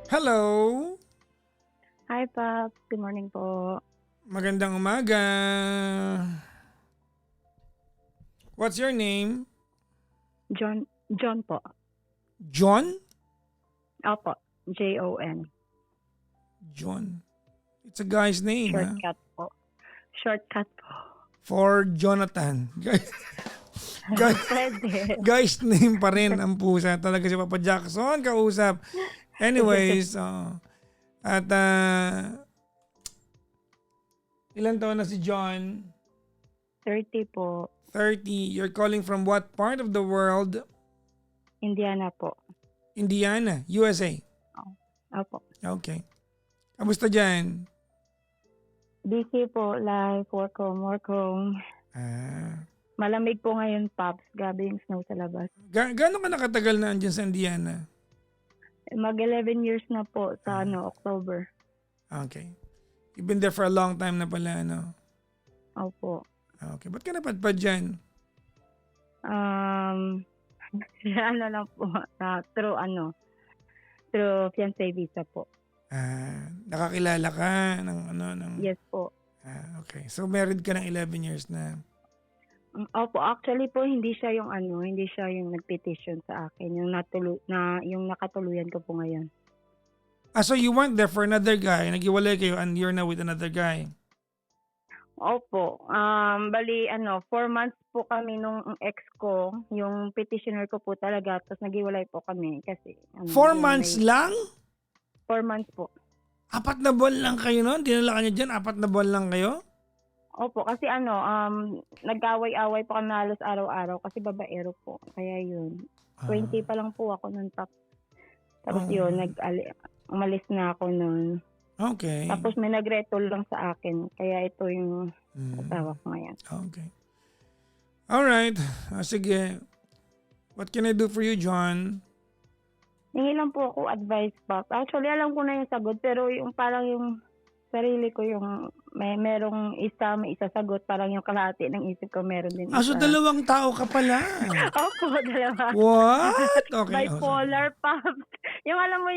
Hello! Hi, Pop. Good morning po. Magandang umaga. What's your name? John po. John? Opo. Jon. John. It's a guy's name, ha? Shortcut po. Shortcut po. For Jonathan. Guy, Pwede. guy's name pa rin ang pusa. Talaga si Papa Jackson kausap. Anyways, at ilan taon na si John? 30 po. 30. You're calling from what part of the world? Indiana po. Indiana, USA. Opo. Okay. Kamusta dyan? Busy po. Life. Work home. Ah. Malamig po ngayon, Pops. Gabi yung snow sa labas. Gaano ka nakatagal na andyan sa Indiana? Mag 11 years na po sa October. Okay. You've been there for a long time na pala, no? Opo. Okay. Ba't ka napadpad dyan? Ano lang po. Through fiancé visa po. Nakakilala ka ng... Yes po. Okay. So, married ka ng 11 years na. Opo, actually po hindi siya yung nag-petition sa akin, yung nakatuluyan ko po ngayon. So you went there for another guy, naghiwalay kayo and you're now with another guy. Opo, bali 4 months po kami nung ex ko, yung petitioner ko po talaga, tapos naghiwalay po kami kasi 4 months lang? 4 months po. 4 na buwan lang kayo noon? Dinala ka niya dyan, 4 na buwan lang kayo? Opo, kasi nag-away-away po kami halos araw-araw kasi babaero po. Kaya yun. 20 pa lang po ako nun. Tapos yun, umalis na ako nun. Okay. Tapos may nagretol lang sa akin. Kaya ito yung asawa ko ngayon. Okay. Alright. Sige. What can I do for you, John? Hingi lang po ako advice, Pop. Actually, alam ko na yung sagot. Pero yung parang yung sarili ko yung may isa sagot, parang yung kalahati ng isip ko meron din isa. So dalawang tao ka pala. Opo, dalawa. What? Okay. Bipolar, Pop. Yung alam mo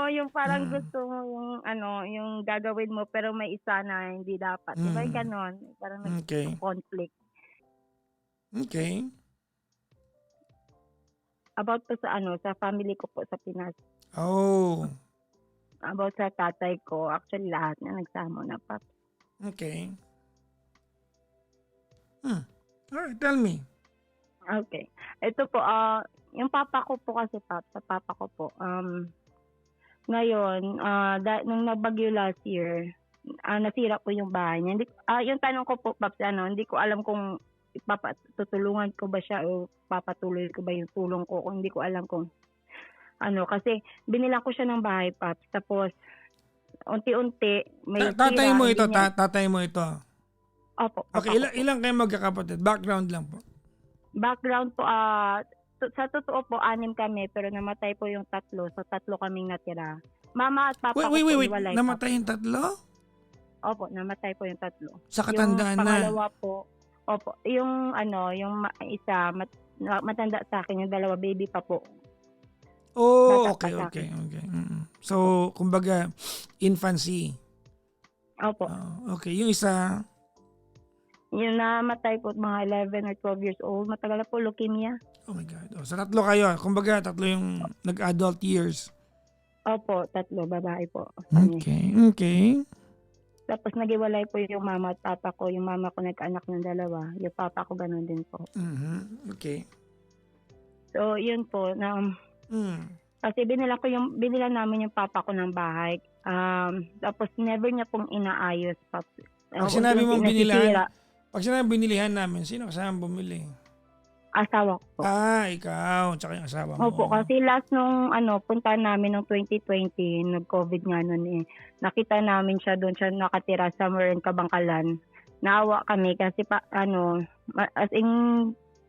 yung parang gusto mo yung gagawin mo pero may isa na hindi dapat. Diba yung ganon? Parang conflict. Okay. About po sa family ko po sa Pinas. Oh. About sa tatay ko, actually lahat na nagsama na, Pop. Okay. Alright, tell me. Okay. Ito po, yung papa ko po kasi, Pop, sa papa ko po, ngayon, nung nagbagyo last year, nasira po yung bahay niya. Yung tanong ko po, Pop, hindi ko alam kung tutulungan ko ba siya o papatuloy ko ba yung tulong ko, kung hindi ko alam kung kasi binilang ko siya ng bahay, Pops. Tapos, unti-unti, may tatay mo ito, tatay mo ito. Opo. Okay, ilang kayo magkakapatid? Background lang po. Background po, sa totoo po, 6 kami, pero namatay po yung 3. So, 3 kaming natira. Mama at papa ko Wait. hiwalay. Namatay yung 3? Opo, namatay po yung 3. Sa katandaan yung na? Yung pangalawa po, opo, yung isa, matanda sa akin, yung 2, baby pa po. Oh, okay. So, kumbaga, infancy. Opo. Okay, yung isa? Yung namatay po, mga 11 or 12 years old. Matagal na po, leukemia. Oh my God. Sa 3 kayo. Kumbaga, 3 yung nag-adult years. Opo, 3, babae po. Okay. Tapos nagiwalay po yung mama at papa ko. Yung mama ko nagkaanak ng 2. Yung papa ko ganun din po. Okay. So, yun po. Kasi binila namin yung papa ko ng bahay. Tapos never niya pong inaayos. Pag sinabi mong binilihan namin, sino kasama bumili? Asawa ko po. Ikaw. Tsaka yung asawa mo. Opo, kasi last nung punta namin nung 2020, nag-COVID nga nun nakita namin siya doon, siya nakatira somewhere in Kabangkalan. Naawa kami kasi as in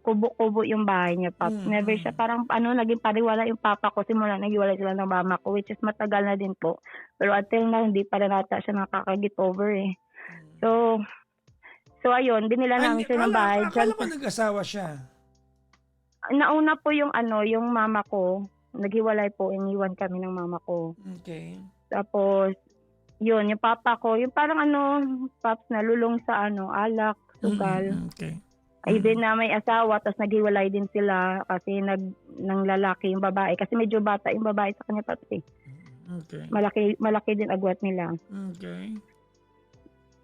kubo-kubo yung bahay niya, Pop. Never siya parang naging pariwala yung papa ko simula naghiwalay sila ng mama ko, which is matagal na din po. Pero until now, hindi pa rin ata siya nakaka-get over So ayun, binila namin siya ng bahay. Akala ko nag-asawa siya. Nauna po yung mama ko, naghiwalay po, iniwan kami ng mama ko. Okay. Tapos, yun, yung papa ko, yung parang Paps, nalulong sa alak, sugal. Okay. Ay din na may asawa, tapos naghiwalay din sila kasi ng lalaki yung babae. Kasi medyo bata yung babae sa kanya, Paps eh. Okay. Malaki din agwat nila. Okay.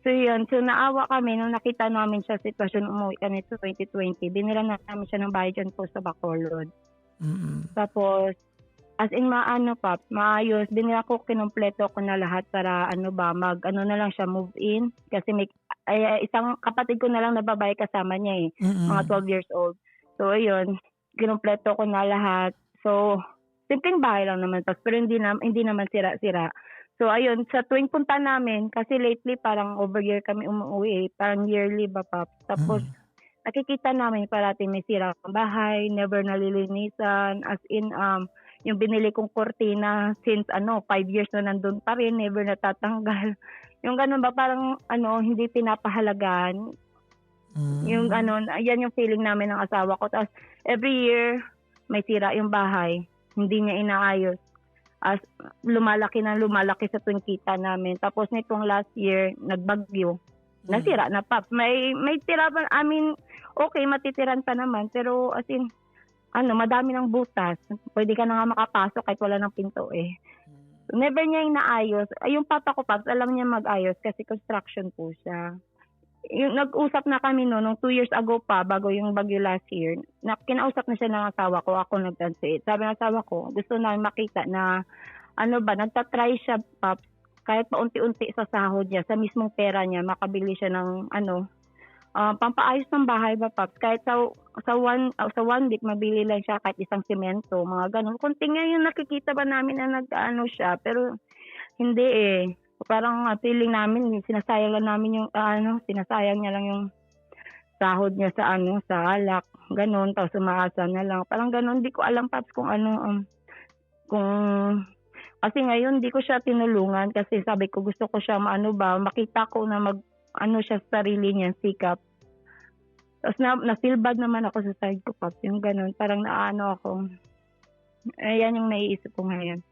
So yun, so naawa kami nung nakita namin siya sitwasyon, umuwi kami sa 2020. Binilan namin siya ng bahay dyan po sa Bacolod. Tapos, as in Paps, maayos. Binila ko, kinumpleto ko na lahat para na lang siya, move in. Kasi may isang kapatid ko na lang na babae kasama niya mga 12 years old. So ayun, kinumpleto ko na lahat. So, simpleng bahay lang naman, Paps, pero hindi naman sira-sira. So ayun, sa tuwing punta namin, kasi lately parang over year kami umuwi, parang yearly ba, Paps. Tapos nakikita namin parating may sira ang bahay, never nalilinisan, as in yung binili kong kortina since 5 years na nandun pa rin, never natatanggal. Yung ganun ba, parang hindi pinapahalagan. Yung yan yung feeling namin ng asawa ko. Tapos every year may sira yung bahay, hindi niya inaayos. As lumalaki sa tuwing kita namin. Tapos nitong last year, nagbagyo. Nasira na, Paps. May tira pa, okay, matitiran pa naman. Pero as in, madami ng butas. Pwede ka na nga makapasok kahit wala ng pinto eh. Never niya inaayos. Yung papa ko, Paps, alam niya mag-ayos kasi construction po siya. Yung nag-usap na kami nung 2 years ago pa, bago yung bagyo last year, kinausap na siya ng asawa ko, ako nag-translate. Sabi ng asawa ko, gusto na makita na, nagtatry siya, Paps, kahit paunti-unti sa sahod niya, sa mismong pera niya, makabili siya ng, pampaayos ng bahay ba, Paps? Kahit sa one week, mabili lang siya kahit isang semento, mga ganun. Kunti nga yung nakikita ba namin na siya, pero hindi eh. Parang feeling namin, sinasayang lang namin yung, sinasayang niya lang yung sahod niya sa sa alak, ganun, tapos umaasa na lang. Parang ganun, hindi ko alam, Paps, kung kung, kasi ngayon, hindi ko siya tinulungan kasi sabi ko, gusto ko siya, makita ko na siya sa sarili niya, sikap. Tapos na-feel bad naman ako sa side ko, Paps, yung ganun, parang ako. Ayan yung naiisip ko ngayon.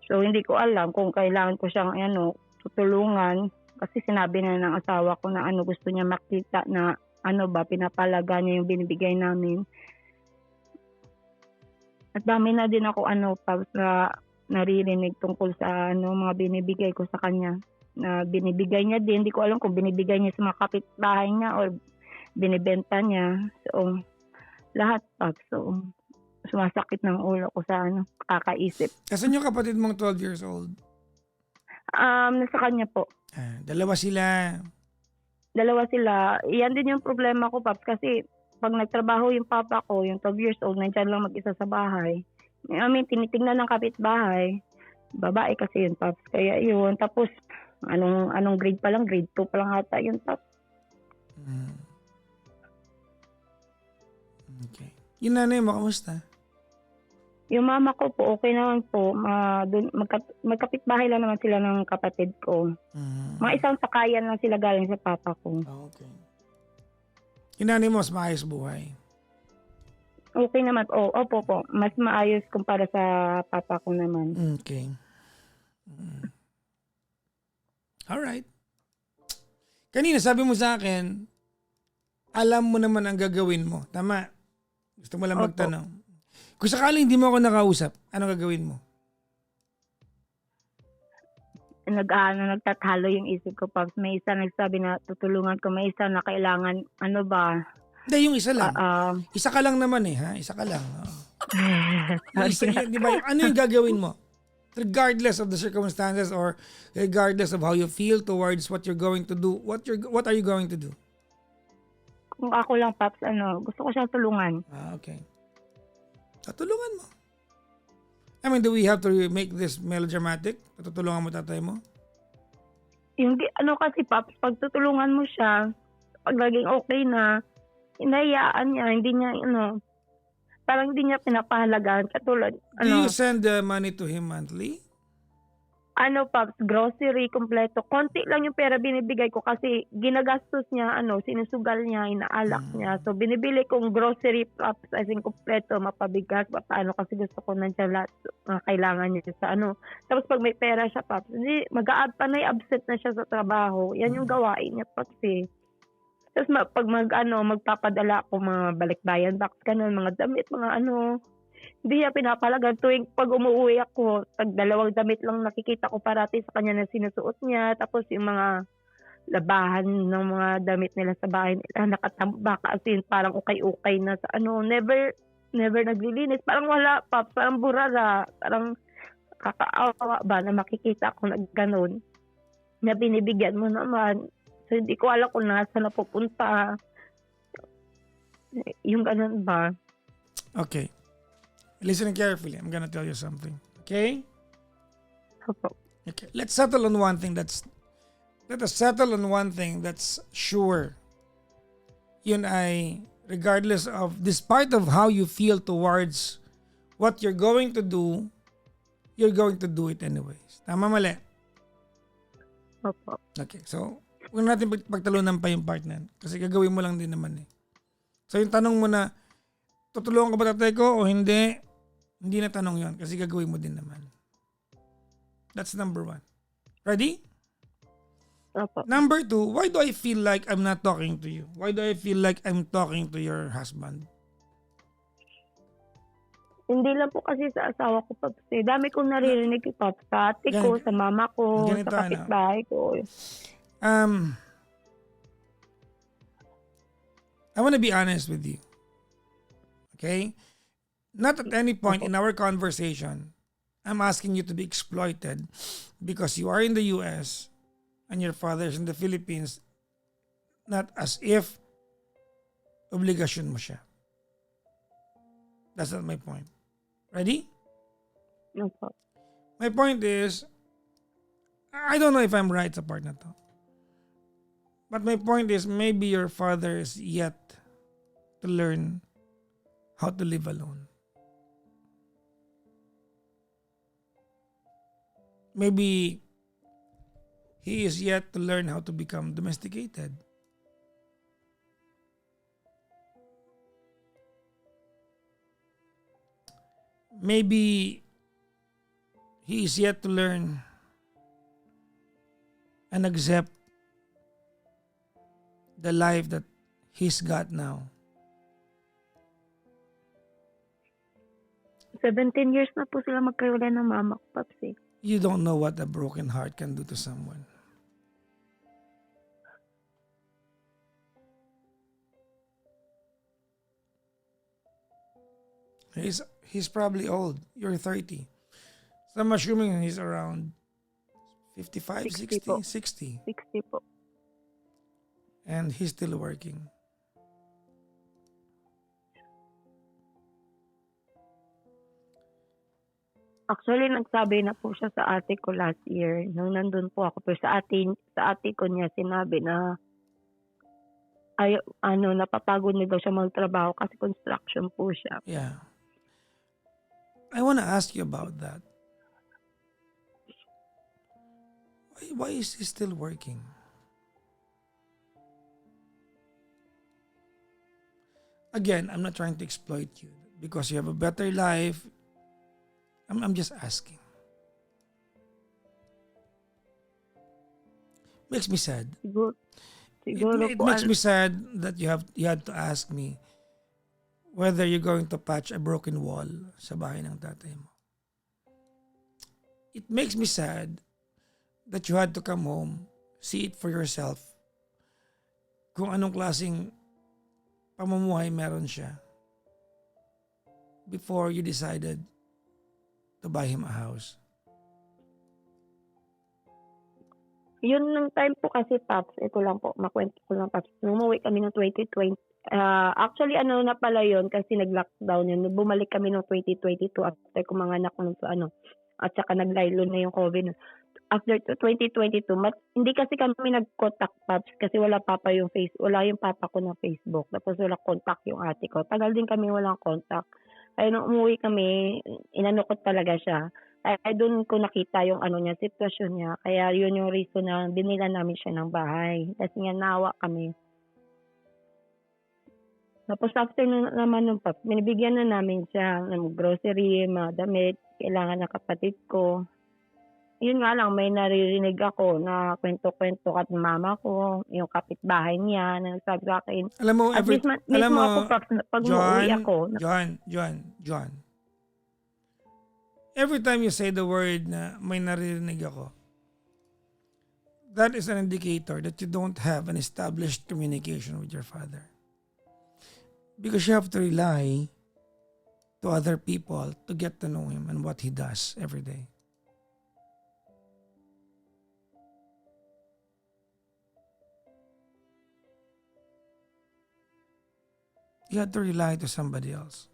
So, hindi ko alam kung kailangan ko siyang tutulungan kasi sinabi na ng asawa ko na gusto niya makita na pinapalaga niya yung binibigay namin. At dami na din ako Paps, na naririnig tungkol sa mga binibigay ko sa kanya. Na binibigay niya din, hindi ko alam kung binibigay niya sa mga kapitbahay niya or binibenta niya. So, lahat, Paps. So, sumasakit ng ulo ko sa kakaisip. Kasan yung kapatid mong 12 years old? Nasa kanya po. Dalawa sila. Yan din yung problema ko, Paps, kasi pag nagtrabaho yung papa ko, yung 12 years old, nandyan lang mag-isa sa bahay. Tinitingnan ng kapitbahay. Babae kasi yun, Paps. Kaya yun. Tapos, anong grade pa lang? Grade 2 pa lang ata yun, Paps. Okay. Yung nanay mo, kamusta? Yung mama ko po, okay naman po. Magkapitbahay lang naman sila ng kapatid ko. Mga isang sakayan lang sila galing sa papa ko. Okay. Yung nanay mo, mas maayos buhay? Okay naman. Opo po. Mas maayos kumpara sa papa ko naman. Okay. Alright. Kanina sabi mo sa akin, alam mo naman ang gagawin mo. Tama? Gusto mo lang magtanong. Kung sakaling hindi mo ako nakausap, ano gagawin mo? Nagtatalo yung isip ko, Paps. May isa nagsabi na tutulungan ko. May isa na kailangan, Hindi, yung isa lang. Isa ka lang naman ha? Isa ka lang. Di ba? Ano yung gagawin mo? Regardless of the circumstances or regardless of how you feel towards what you're going to do, what are you going to do? Kung ako lang, Paps, gusto ko siyang tulungan. Okay. Tutulungan mo. Do we have to make this melodramatic? Tutulungan mo tatay mo? Hindi, kasi, Paps, pag tutulungan mo siya, pag naging okay na, inayaan niya, hindi niya, parang hindi niya pinapahalagaan. Katulad, Do you send the money to him monthly? Ano, Pops, grocery kompleto. Konti lang yung pera binibigay ko kasi ginagastos niya, sinusugal niya, inaalak niya. So, binibili kong grocery, Pops, as in kompleto, mapabigas, paano, kasi gusto ko nandiyan lahat mga kailangan niya sa Tapos pag may pera siya, Pops, hindi, panay absent na siya sa trabaho. Yan yung gawain niya, Pops, eh. Tapos pag magpapadala ako mga balikbayan box, ganun, mga damit, mga hindi niya pinapalagan. Tuwing pag umuwi ako, tag 2 damit lang nakikita ko parati sa kanya na sinusuot niya. Tapos yung mga labahan ng mga damit nila sa bahay nila nakatambak, as in parang ukay-ukay na sa never naglilinis. Parang wala, Pops, parang burara, parang kakaawa ba na makikita ko na ganun, na binibigyan mo naman. So, hindi ko alam kung nasa napupunta. Yung ganun ba? Okay. Listen carefully. I'm gonna tell you something. Okay? Opo. Okay. Let us settle on one thing that's sure. Yun ay, regardless of, despite of how you feel towards what you're going to do, you're going to do it anyways. Tama, mali? Opo. Okay. So, huwag natin pagtalunan pa yung part na yan. Kasi gagawin mo lang din naman eh. So, yung tanong mo na, tutulungan ka ba tatay ko o hindi? Hindi na tanong yon kasi gagawin mo din naman. That's number 1. Ready? Opo. Number 2, why do I feel like I'm not talking to you? Why do I feel like I'm talking to your husband? Hindi lang po kasi sa asawa ko, Pops. Dami kong naririnig, Pops, sa ate ko, sa mama ko, Ganito, sa kapitbahay ko. I want to be honest with you. Okay? Not at any point in our conversation, I'm asking you to be exploited because you are in the US and your father is in the Philippines, not as if obligasyon mo siya. That's not my point. Ready? Opo. My point is, I don't know if I'm right sa part na to. But my point is, maybe your father is yet to learn how to live alone. Maybe he is yet to learn how to become domesticated. Maybe he is yet to learn and accept the life that he's got now. 17 years na po sila magkahiwalay ng mama ko, Pops. You don't know what a broken heart can do to someone. He's probably old. You're 30. So I'm assuming he's around 55, 60 60, po. 60. 60 po. And he's still working. Actually, nagsabi na po siya sa ate ko last year nung nandun po ako. Pero sa ate ko niya sinabi na napapagod na daw siya magtrabaho kasi construction po siya. Yeah. I want to ask you about that. Why is he still working? Again, I'm not trying to exploit you because you have a better life. I'm just asking. Makes me sad. Siguro It po, makes me sad that you had to ask me whether you're going to patch a broken wall sa bahay ng tatay mo. It makes me sad that you had to come home, see it for yourself, kung anong klaseng pamumuhay meron siya before you decided to buy him a house. Yun nung time po kasi, Pops, ito lang po, makwento ko lang, Pops. Nung umuwi kami ng 2020, actually na pala yun kasi nag-lockdown yun. Bumalik kami ng 2022 after kumanganak ko sa at saka naglaylo na yung COVID. After 2022, hindi kasi kami nag-contact, Pops, kasi wala yung papa ko na Facebook. Tapos wala contact yung ate ko. Tagal din kami walang contact. Kaya nung umuwi kami, inano ko talaga siya. Ay do'n ko nakita yung ano niya, sitwasyon niya. Kaya yun yung reason na binilhan namin siya ng bahay. Kasi nga naawa kami. Tapos after naman nung Pops, binibigyan na namin siya ng grocery, mga damit, kailangan ng kapatid ko. Yun nga lang, may naririnig ako na kwento-kwento at mama ko, yung kapitbahay niya na nagsabi sa akin. Alam mo, At alam mismo mo, ako, Pops, pag umuwi ako, John. Every time you say the word na may naririnig ako, that is an indicator that you don't have an established communication with your father. Because you have to rely to other people to get to know him and what he does every day. You have to rely to somebody else.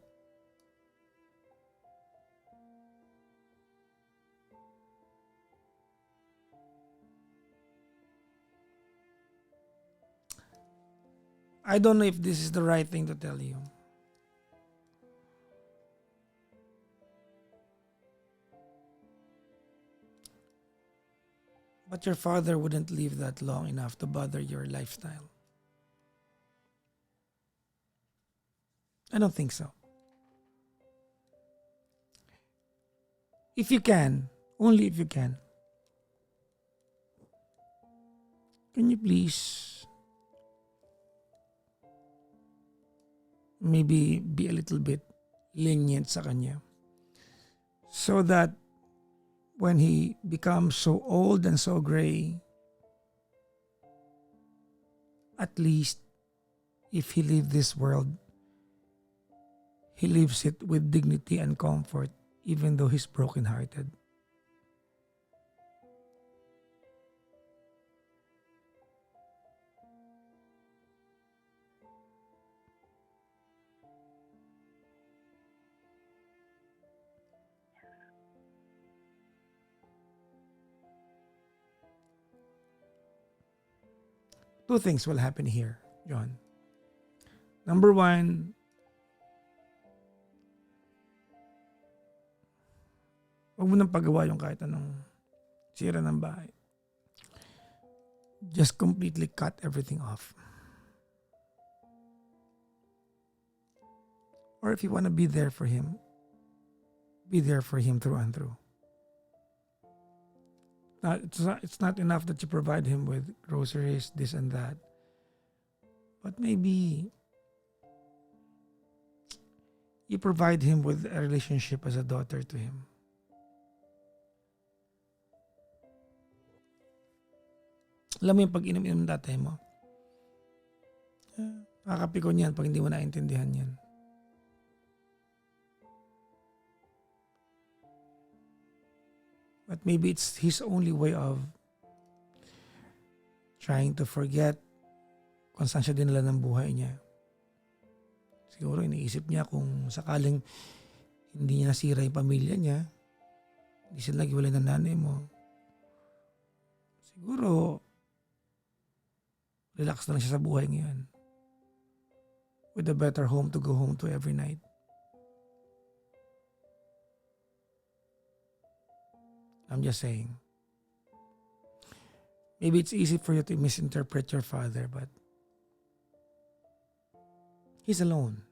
I don't know if this is the right thing to tell you. But your father wouldn't live that long enough to bother your lifestyle. I don't think so. If you can, only if you can you please maybe be a little bit lenient sa kanya so that when he becomes so old and so gray, at least if he leaves this world, he leaves it with dignity and comfort even though he's brokenhearted. Two things will happen here, John. Number one, huwag mo nang pagawa yung kahit anong sira ng bahay. Just completely cut everything off. Or if you want to be there for him through and through. It's not enough that you provide him with groceries, this and that. But maybe you provide him with a relationship as a daughter to him. Alam mo yung pag inom-inom ng tatay mo? Nakakapikon yan pag hindi mo naintindihan yan. But maybe it's his only way of trying to forget kung saan siya dinala ng buhay niya. Siguro iniisip niya kung sakaling hindi niya nasira yung pamilya niya, hindi sila naghiwalay ng nanay mo, siguro relax na lang siya sa buhay ngayon. With a better home to go home to every night. I'm just saying. Maybe it's easy for you to misinterpret your father, but he's alone.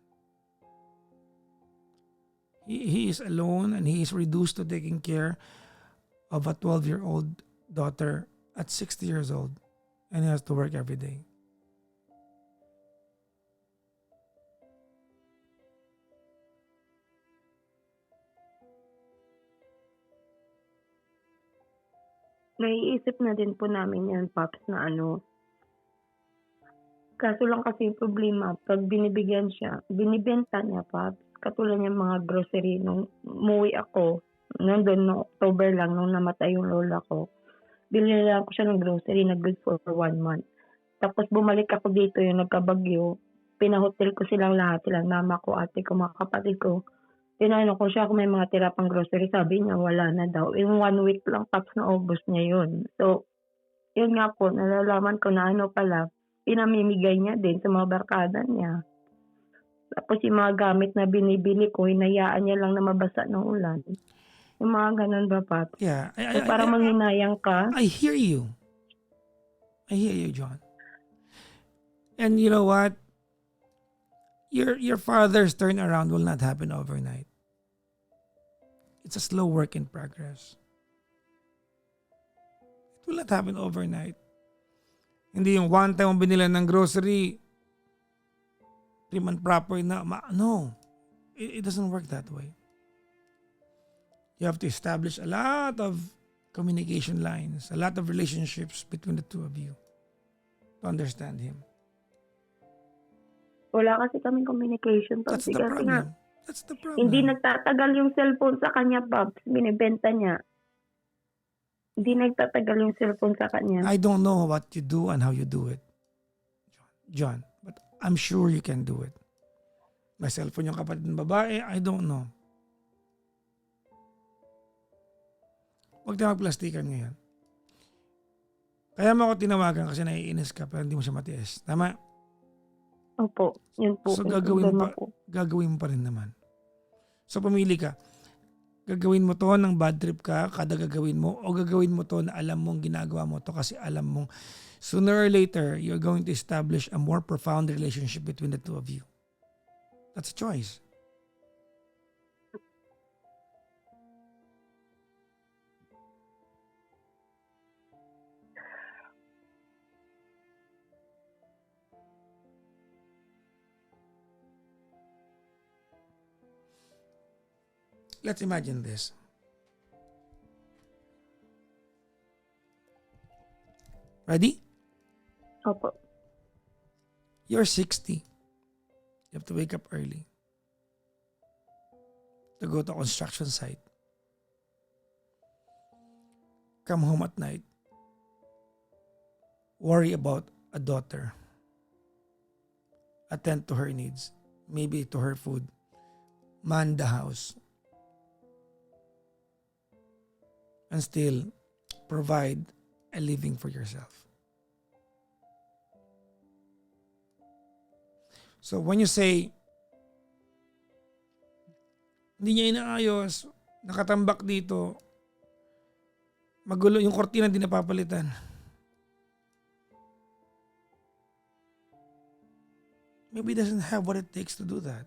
He is alone and he is reduced to taking care of a 12-year-old daughter at 60 years old, and he has to work every day. Naiisip na din po namin yan, Pops, na kaso lang kasi yung problema, pag binibigyan siya, binibenta niya, Pops. Katulad yung mga grocery, nung umuwi ako, nandun no October lang, nung namatay yung lola ko, binili ko siya ng grocery na good for 1 month. Tapos bumalik ako dito, yung nagkabagyo, pinahotel ko silang lahat, silang mama ko, ate ko, mga kapatid ko. Tinanong ko siya kung may mga tira pang grocery. Sabi niya, wala na daw. In 1 week lang, Pops, na ubos niya yun. So, yun nga po, nalalaman ko na pala, pinamimigay niya din sa mga barkada niya. Tapos yung mga gamit na binibili ko, hinayaan niya lang na mabasa ng ulan. Yung mga ganun ba, Paps? Yeah, So, parang manghinayang ka. I hear you. I hear you, John. And you know what? Your father's turnaround will not happen overnight. It's a slow work in progress. It will not happen overnight. Hindi yung one time mo binila ng grocery, prim and proper na, no. It doesn't work that way. You have to establish a lot of communication lines, a lot of relationships between the two of you to understand him. Wala kasi kaming communication, That's Paps. the Kasi nga, problem. That's the problem. hindi nagtatagal yung cellphone sa kanya, Paps. Binibenta niya. Hindi nagtatagal yung cellphone sa kanya. I don't know what you do and how you do it, John, but I'm sure you can do it. May cellphone yung kapatid ng babae, I don't know. Huwag tayo magplastikan ngayon. Kaya mo ako tinawagan kasi naiinis ka pero hindi mo siya matiis. Tama? Opo, yun po. So yung gagawin problema pa, ko. gagawin mo pa rin naman. So pumili ka. Gagawin mo to ng bad trip ka, kada gagawin mo, o gagawin mo to na alam mong ginagawa mo to kasi alam mong sooner or later, you're going to establish a more profound relationship between the two of you. That's a choice. Let's imagine this. Ready? Opo. You're 60. You have to wake up early to go to a construction site. Come home at night. Worry about a daughter. Attend to her needs. Maybe to her food. Man the house. And still provide a living for yourself. So when you say, hindi niya inaayos, nakatambak dito, magulo yung kortina hindi napapalitan. Maybe he doesn't have what it takes to do that.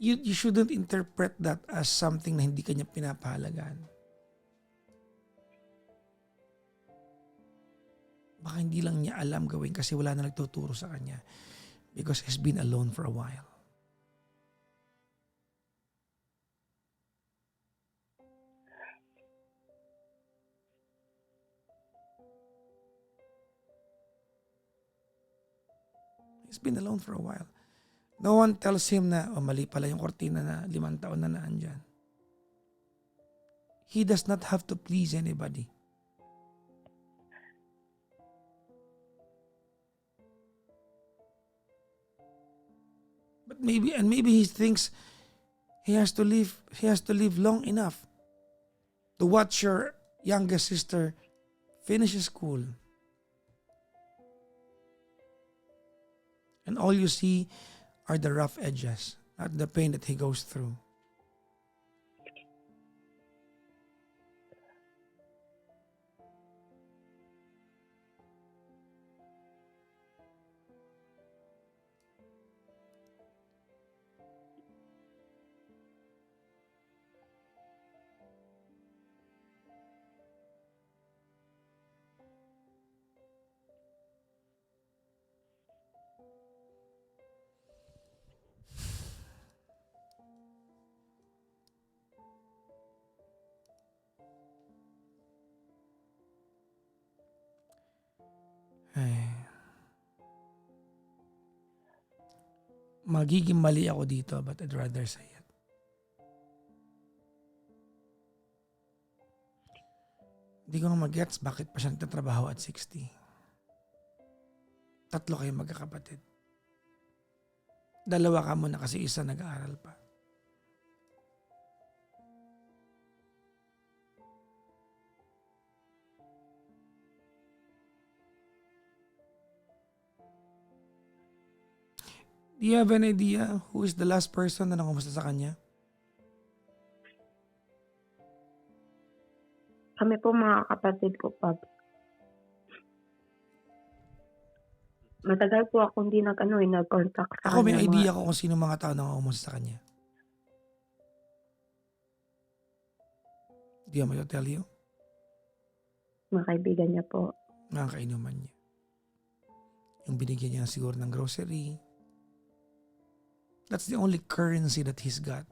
You shouldn't interpret that as something na hindi kanya pinapahalagaan. Baka hindi lang niya alam gawin kasi wala na nagtuturo sa kanya because he's been alone for a while. He's been alone for a while. No one tells him na, oh, mali pala yung kortina na 5 taon na naandyan. He does not have to please anybody. But maybe he thinks he has to live long enough to watch your youngest sister finish school. And all you see are the rough edges, not the pain that he goes through. Ay. Magiging mali ako dito but I'd rather say it. Hindi ko nga mag-gets bakit pa siya nagtatrabaho at 60. 3 kayong magkakapatid. 2 ka muna kasi isa nag-aaral pa. Do you have an idea who is the last person na nakumusta sa kanya? Kami po mga kapatid ko, Pops. Matagal po ako hindi nag-contact sa Ako may kanya. idea ko kung sino mga tao na umus sa kanya. Do you want me to tell you? Mga kaibigan niya po. Mga kainuman niya. Yung binigyan niya siguro ng grocery. That's the only currency that he's got.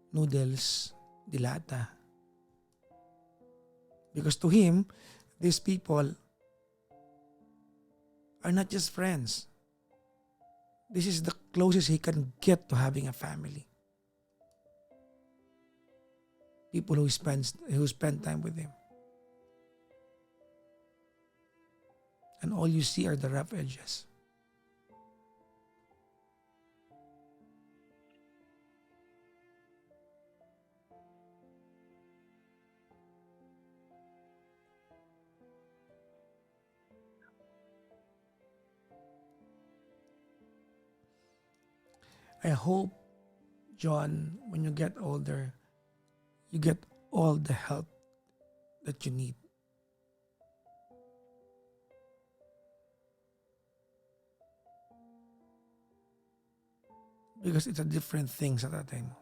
Noodles, dilata. Because to him, these people are not just friends. This is the closest he can get to having a family. People who spend time with him. And all you see are the rough edges. I hope, John, when you get older, you get all the help that you need. Because it's a different thing sa tatay mo.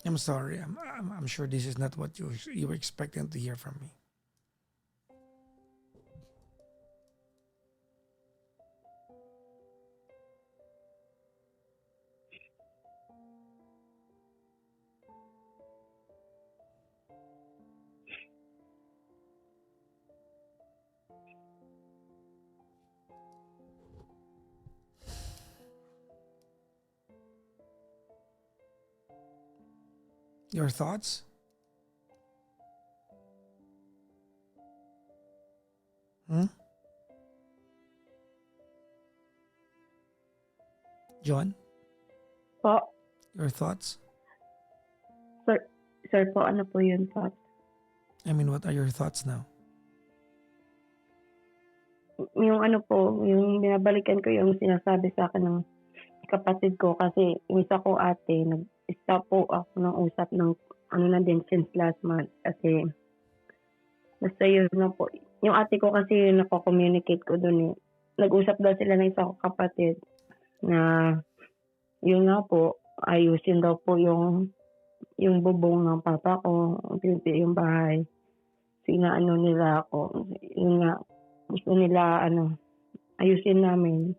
I'm sorry. I'm sure this is not what you were expecting to hear from me. Your thoughts? John, Po, your thoughts? sir po, ano po yun, Pops? I mean, what are your thoughts now? Yung yung binabalikan ko yung sinasabi sa akin ng kapatid ko kasi yung isa ko ate, nag-stop po ako ng usap ng na din since last month kasi basta yun na po. Yung ate ko kasi yung nako-communicate ko dun eh. Nag-usap daw sila ng isa ko kapatid na yun nga po, ayusin daw po yung bubong ng papa ko, yung bahay. Sinaano nila ako. Yun nga, gusto nila ayusin namin.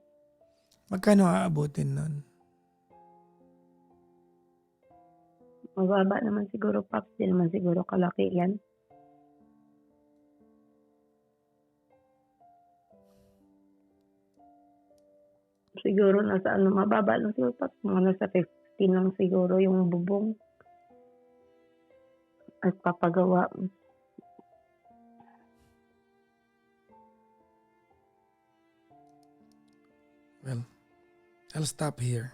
Magkano aabutin nun? Mababa naman siguro, Pops. Di naman siguro kalaki yan. Siguro nasa mababa lang siguro, Pops. Mga nasa 15 lang siguro yung bubong. At papagawa. Well, I'll stop here.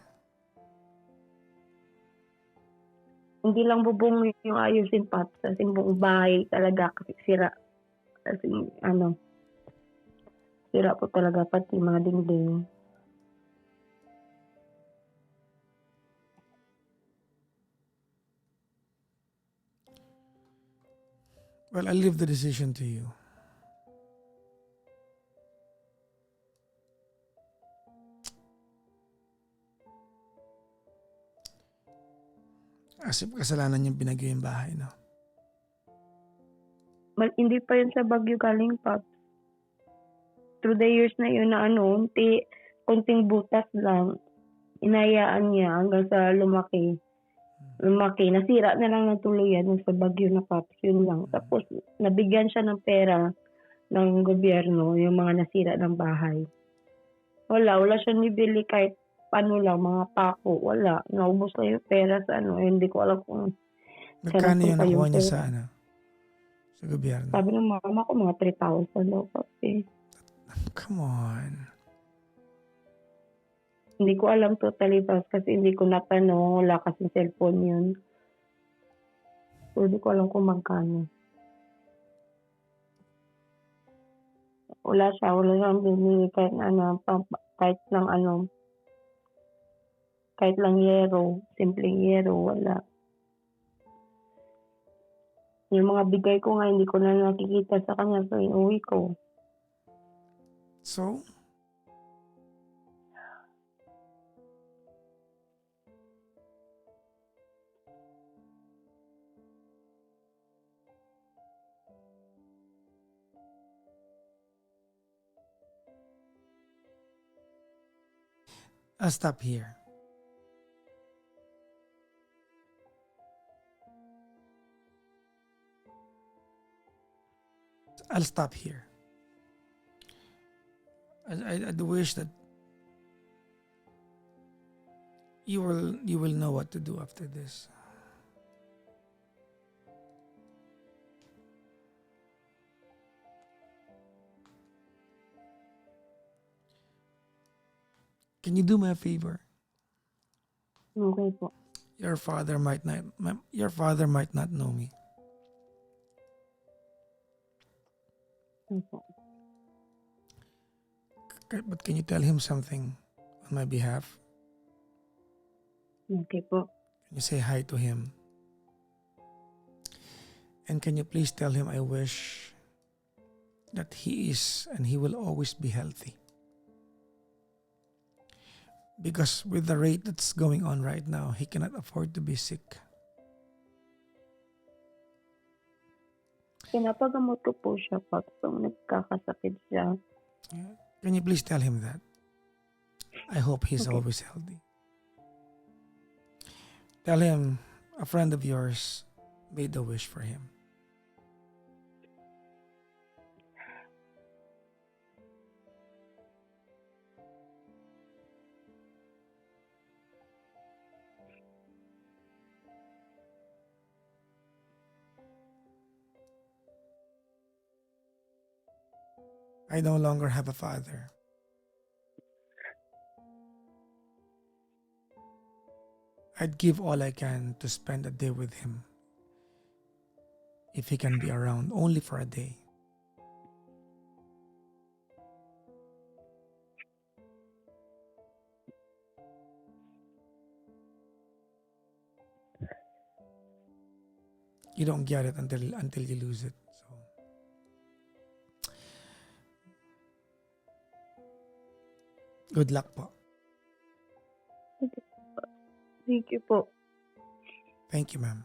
Hindi lang bubong yung ayusin, Pops. Kasi buong bahay talaga kasi sira. Kasi sira po talaga pati mga dingding. Well, I'll leave the decision to you. As if kasalanan yung binagyo yung bahay, no? Hindi pa yun sa Baguio galing, Pops. Through the years na yun na konting butas lang. Inayaan niya hanggang sa lumaki. lumaki. Nasira na lang ng tuluyan nung sa bagyo na Pops, yun lang. Tapos nabigyan siya ng pera ng gobyerno, yung mga nasira ng bahay. Wala siya nibili kahit paano lang, mga pako, wala. Naubos na yung pera sa ano, hindi ko alam kung Magkano yung napunta nakuha yung niya pera. sa ano? Sa gobyerno? Sabi ng mama ko, mga 3,000 daw, Pops eh. Come on. Hindi ko alam totally, Pops, kasi hindi ko natanong, wala kasing cellphone yun. So, hindi ko alam kung magkano. Wala siyang binili kahit ano, kahit lang yero, simpleng yero, wala. Yung mga bigay ko nga, hindi ko na nakikita sa kanya sa inuwi ko. So, I'll stop here. I'll stop here. I'd wish that you will know what to do after this. Can you do me a favor? Okay po. Your father might not know me. Opo. But can you tell him something on my behalf? Okay po. Can you say hi to him? And can you please tell him I wish that he is and he will always be healthy? Because with the rate that's going on right now, he cannot afford to be sick. Pinapagamot ko po siya, Pops, kung nagkakasakit siya. Yeah. Can you please tell him that? I hope he's Okay. always healthy. Tell him a friend of yours made a wish for him. I no longer have a father. I'd give all I can to spend a day with him. If he can be around only for a day. You don't get it until you lose it. So good luck po. Thank you po. Thank you, ma'am.